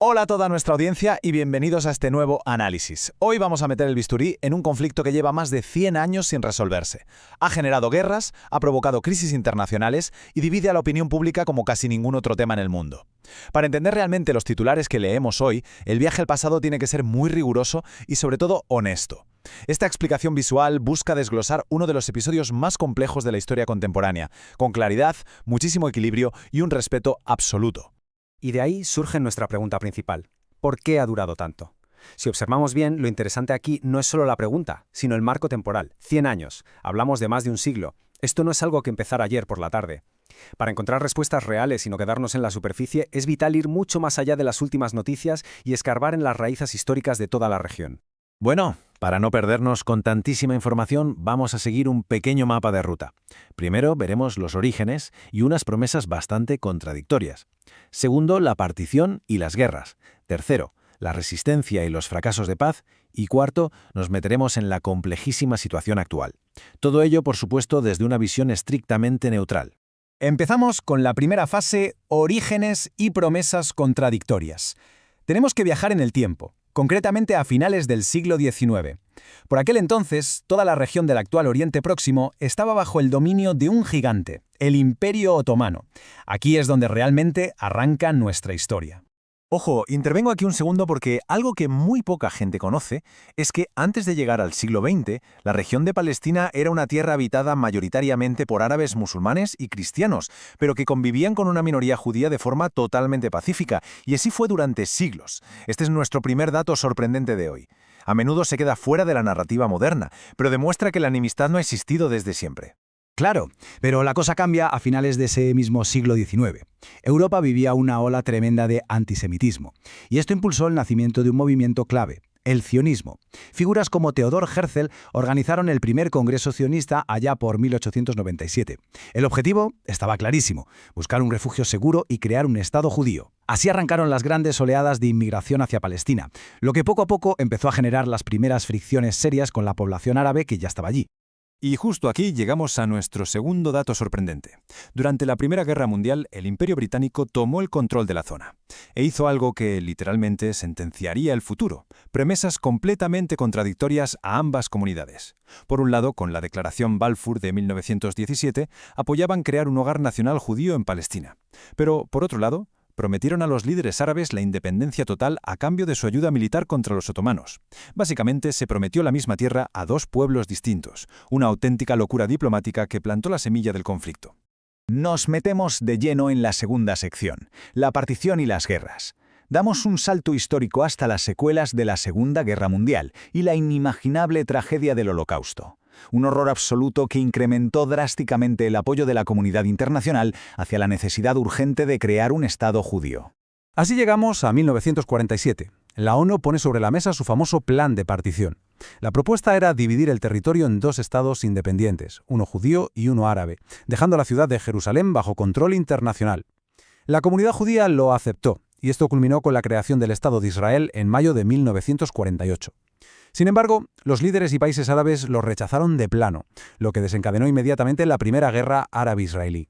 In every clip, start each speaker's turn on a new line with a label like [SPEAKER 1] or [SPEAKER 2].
[SPEAKER 1] Hola a toda nuestra audiencia y bienvenidos a este nuevo análisis. Hoy vamos a meter el bisturí en un conflicto que lleva más de 100 años sin resolverse. Ha generado guerras, ha provocado crisis internacionales y divide a la opinión pública como casi ningún otro tema en el mundo. Para entender realmente los titulares que leemos hoy, el viaje al pasado tiene que ser muy riguroso y sobre todo honesto. Esta explicación visual busca desglosar uno de los episodios más complejos de la historia contemporánea, con claridad, muchísimo equilibrio y un respeto absoluto.
[SPEAKER 2] Y de ahí surge nuestra pregunta principal. ¿Por qué ha durado tanto? Si observamos bien, lo interesante aquí no es solo la pregunta, sino el marco temporal. 100 años. Hablamos de más de un siglo. Esto no es algo que empezara ayer por la tarde. Para encontrar respuestas reales y no quedarnos en la superficie, es vital ir mucho más allá de las últimas noticias y escarbar en las raíces históricas de toda la región.
[SPEAKER 1] Bueno, para no perdernos con tantísima información, vamos a seguir un pequeño mapa de ruta. Primero veremos los orígenes y unas promesas bastante contradictorias. Segundo, la partición y las guerras. Tercero, la resistencia y los fracasos de paz. Y cuarto, nos meteremos en la complejísima situación actual. Todo ello, por supuesto, desde una visión estrictamente neutral.
[SPEAKER 3] Empezamos con la primera fase, orígenes y promesas contradictorias. Tenemos que viajar en el tiempo, concretamente a finales del siglo XIX. Por aquel entonces, toda la región del actual Oriente Próximo estaba bajo el dominio de un gigante, el Imperio Otomano. Aquí es donde realmente arranca nuestra historia.
[SPEAKER 1] Ojo, intervengo aquí un segundo porque algo que muy poca gente conoce es que antes de llegar al siglo XX, la región de Palestina era una tierra habitada mayoritariamente por árabes musulmanes y cristianos, pero que convivían con una minoría judía de forma totalmente pacífica, y así fue durante siglos. Este es nuestro primer dato sorprendente de hoy. A menudo se queda fuera de la narrativa moderna, pero demuestra que la enemistad no ha existido desde siempre.
[SPEAKER 4] Claro, pero la cosa cambia a finales de ese mismo siglo XIX. Europa vivía una ola tremenda de antisemitismo, y esto impulsó el nacimiento de un movimiento clave, el cionismo. Figuras como Theodor Herzl organizaron el primer congreso sionista allá por 1897. El objetivo estaba clarísimo: buscar un refugio seguro y crear un Estado judío. Así arrancaron las grandes oleadas de inmigración hacia Palestina, lo que poco a poco empezó a generar las primeras fricciones serias con la población árabe que ya estaba allí.
[SPEAKER 1] Y justo aquí llegamos a nuestro segundo dato sorprendente. Durante la Primera Guerra Mundial, el Imperio Británico tomó el control de la zona e hizo algo que literalmente sentenciaría el futuro: promesas completamente contradictorias a ambas comunidades. Por un lado, con la Declaración Balfour de 1917, apoyaban crear un hogar nacional judío en Palestina. Pero, por otro lado, prometieron a los líderes árabes la independencia total a cambio de su ayuda militar contra los otomanos. Básicamente, se prometió la misma tierra a dos pueblos distintos, una auténtica locura diplomática que plantó la semilla del conflicto.
[SPEAKER 3] Nos metemos de lleno en la segunda sección, la partición y las guerras. Damos un salto histórico hasta las secuelas de la Segunda Guerra Mundial y la inimaginable tragedia del Holocausto. Un horror absoluto que incrementó drásticamente el apoyo de la comunidad internacional hacia la necesidad urgente de crear un Estado judío.
[SPEAKER 2] Así llegamos a 1947. La ONU pone sobre la mesa su famoso plan de partición. La propuesta era dividir el territorio en dos estados independientes, uno judío y uno árabe, dejando la ciudad de Jerusalén bajo control internacional. La comunidad judía lo aceptó, y esto culminó con la creación del Estado de Israel en mayo de 1948. Sin embargo, los líderes y países árabes lo rechazaron de plano, lo que desencadenó inmediatamente la Primera Guerra Árabe-Israelí.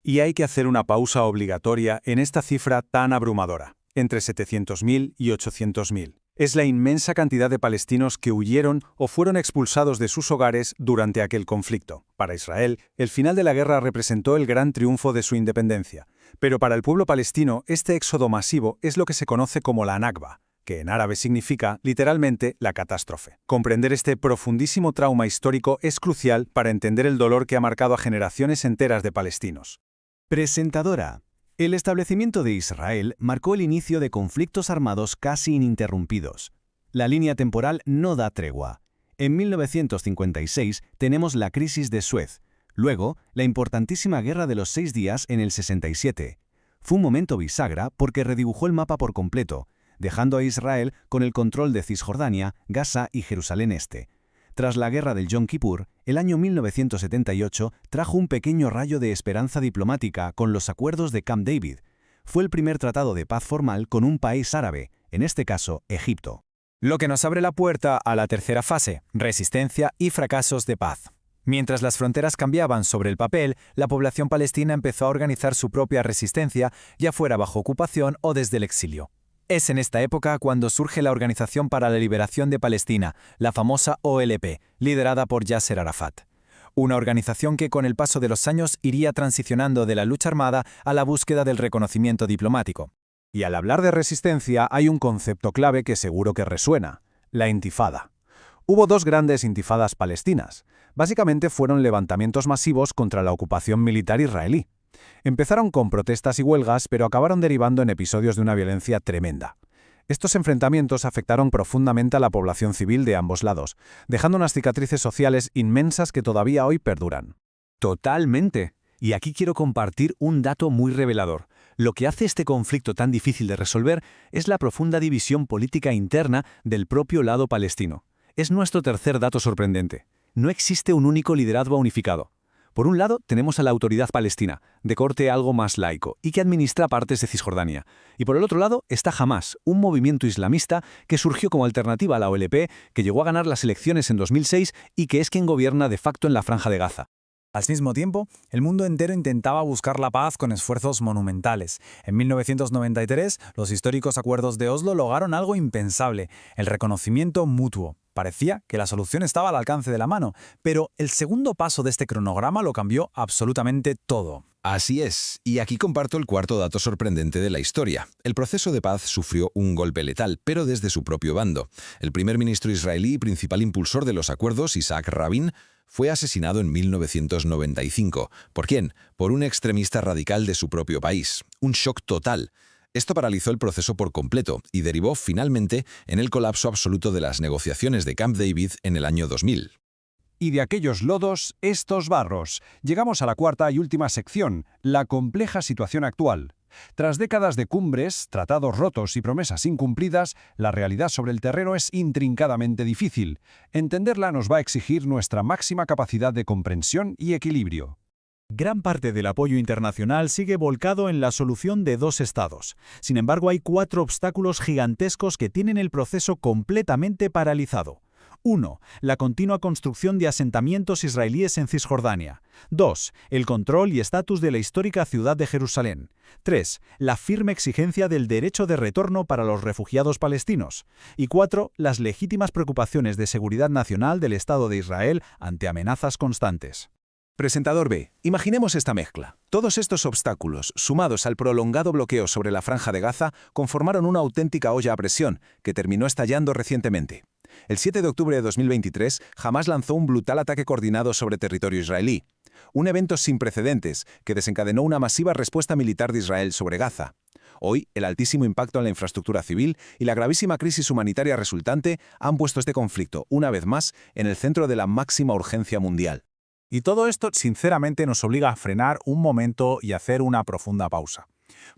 [SPEAKER 1] Y hay que hacer una pausa obligatoria en esta cifra tan abrumadora, entre 700.000 y 800.000. Es la inmensa cantidad de palestinos que huyeron o fueron expulsados de sus hogares durante aquel conflicto. Para Israel, el final de la guerra representó el gran triunfo de su independencia. Pero para el pueblo palestino, este éxodo masivo es lo que se conoce como la Nakba, que en árabe significa, literalmente, la catástrofe. Comprender este profundísimo trauma histórico es crucial para entender el dolor que ha marcado a generaciones enteras de palestinos.
[SPEAKER 5] Presentadora. El establecimiento de Israel marcó el inicio de conflictos armados casi ininterrumpidos. La línea temporal no da tregua. En 1956 tenemos la crisis de Suez, luego la importantísima Guerra de los 6 días en el 67. Fue un momento bisagra porque redibujó el mapa por completo, dejando a Israel con el control de Cisjordania, Gaza y Jerusalén Este. Tras la guerra del Yom Kippur, el año 1978 trajo un pequeño rayo de esperanza diplomática con los acuerdos de Camp David. Fue el primer tratado de paz formal con un país árabe, en este caso Egipto.
[SPEAKER 3] Lo que nos abre la puerta a la tercera fase, resistencia y fracasos de paz. Mientras las fronteras cambiaban sobre el papel, la población palestina empezó a organizar su propia resistencia, ya fuera bajo ocupación o desde el exilio. Es en esta época cuando surge la Organización para la Liberación de Palestina, la famosa OLP, liderada por Yasser Arafat. Una organización que con el paso de los años iría transicionando de la lucha armada a la búsqueda del reconocimiento diplomático.
[SPEAKER 2] Y al hablar de resistencia hay un concepto clave que seguro que resuena: la intifada. Hubo dos grandes intifadas palestinas. Básicamente fueron levantamientos masivos contra la ocupación militar israelí. Empezaron con protestas y huelgas, pero acabaron derivando en episodios de una violencia tremenda. Estos enfrentamientos afectaron profundamente a la población civil de ambos lados, dejando unas cicatrices sociales inmensas que todavía hoy perduran.
[SPEAKER 1] Totalmente. Y aquí quiero compartir un dato muy revelador. Lo que hace este conflicto tan difícil de resolver es la profunda división política interna del propio lado palestino. Es nuestro tercer dato sorprendente. No existe un único liderazgo unificado. Por un lado, tenemos a la Autoridad Palestina, de corte algo más laico, y que administra partes de Cisjordania. Y por el otro lado está Hamás, un movimiento islamista que surgió como alternativa a la OLP, que llegó a ganar las elecciones en 2006 y que es quien gobierna de facto en la Franja de Gaza.
[SPEAKER 3] Al mismo tiempo, el mundo entero intentaba buscar la paz con esfuerzos monumentales. En 1993, los históricos acuerdos de Oslo lograron algo impensable: el reconocimiento mutuo. Parecía que la solución estaba al alcance de la mano, pero el segundo paso de este cronograma lo cambió absolutamente todo.
[SPEAKER 6] Así es, y aquí comparto el cuarto dato sorprendente de la historia. El proceso de paz sufrió un golpe letal, pero desde su propio bando. El primer ministro israelí y principal impulsor de los acuerdos, Isaac Rabin, fue asesinado en 1995. ¿Por quién? Por un extremista radical de su propio país. Un shock total. Esto paralizó el proceso por completo y derivó finalmente en el colapso absoluto de las negociaciones de Camp David en el año 2000.
[SPEAKER 2] Y de aquellos lodos, estos barros. Llegamos a la cuarta y última sección, la compleja situación actual. Tras décadas de cumbres, tratados rotos y promesas incumplidas, la realidad sobre el terreno es intrincadamente difícil. Entenderla nos va a exigir nuestra máxima capacidad de comprensión y equilibrio.
[SPEAKER 7] Gran parte del apoyo internacional sigue volcado en la solución de dos estados. Sin embargo, hay 4 obstáculos gigantescos que tienen el proceso completamente paralizado. 1. La continua construcción de asentamientos israelíes en Cisjordania. 2. El control y estatus de la histórica ciudad de Jerusalén. 3. La firme exigencia del derecho de retorno para los refugiados palestinos. Y 4. Las legítimas preocupaciones de seguridad nacional del Estado de Israel ante amenazas constantes.
[SPEAKER 3] Presentador B, imaginemos esta mezcla. Todos estos obstáculos, sumados al prolongado bloqueo sobre la Franja de Gaza, conformaron una auténtica olla a presión que terminó estallando recientemente. El 7 de octubre de 2023, Hamás lanzó un brutal ataque coordinado sobre territorio israelí. Un evento sin precedentes que desencadenó una masiva respuesta militar de Israel sobre Gaza. Hoy, el altísimo impacto en la infraestructura civil y la gravísima crisis humanitaria resultante han puesto este conflicto, una vez más, en el centro de la máxima urgencia mundial.
[SPEAKER 2] Y todo esto, sinceramente, nos obliga a frenar un momento y hacer una profunda pausa.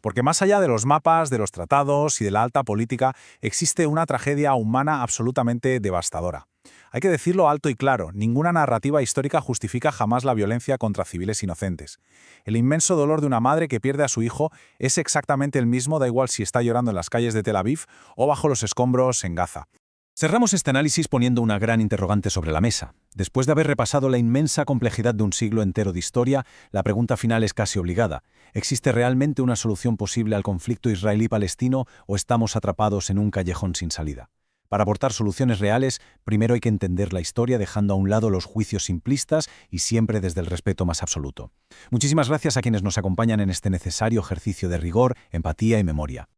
[SPEAKER 2] Porque más allá de los mapas, de los tratados y de la alta política, existe una tragedia humana absolutamente devastadora. Hay que decirlo alto y claro, ninguna narrativa histórica justifica jamás la violencia contra civiles inocentes. El inmenso dolor de una madre que pierde a su hijo es exactamente el mismo, da igual si está llorando en las calles de Tel Aviv o bajo los escombros en Gaza.
[SPEAKER 1] Cerramos este análisis poniendo una gran interrogante sobre la mesa. Después de haber repasado la inmensa complejidad de un siglo entero de historia, la pregunta final es casi obligada. ¿Existe realmente una solución posible al conflicto israelí-palestino o estamos atrapados en un callejón sin salida? Para aportar soluciones reales, primero hay que entender la historia dejando a un lado los juicios simplistas y siempre desde el respeto más absoluto. Muchísimas gracias a quienes nos acompañan en este necesario ejercicio de rigor, empatía y memoria.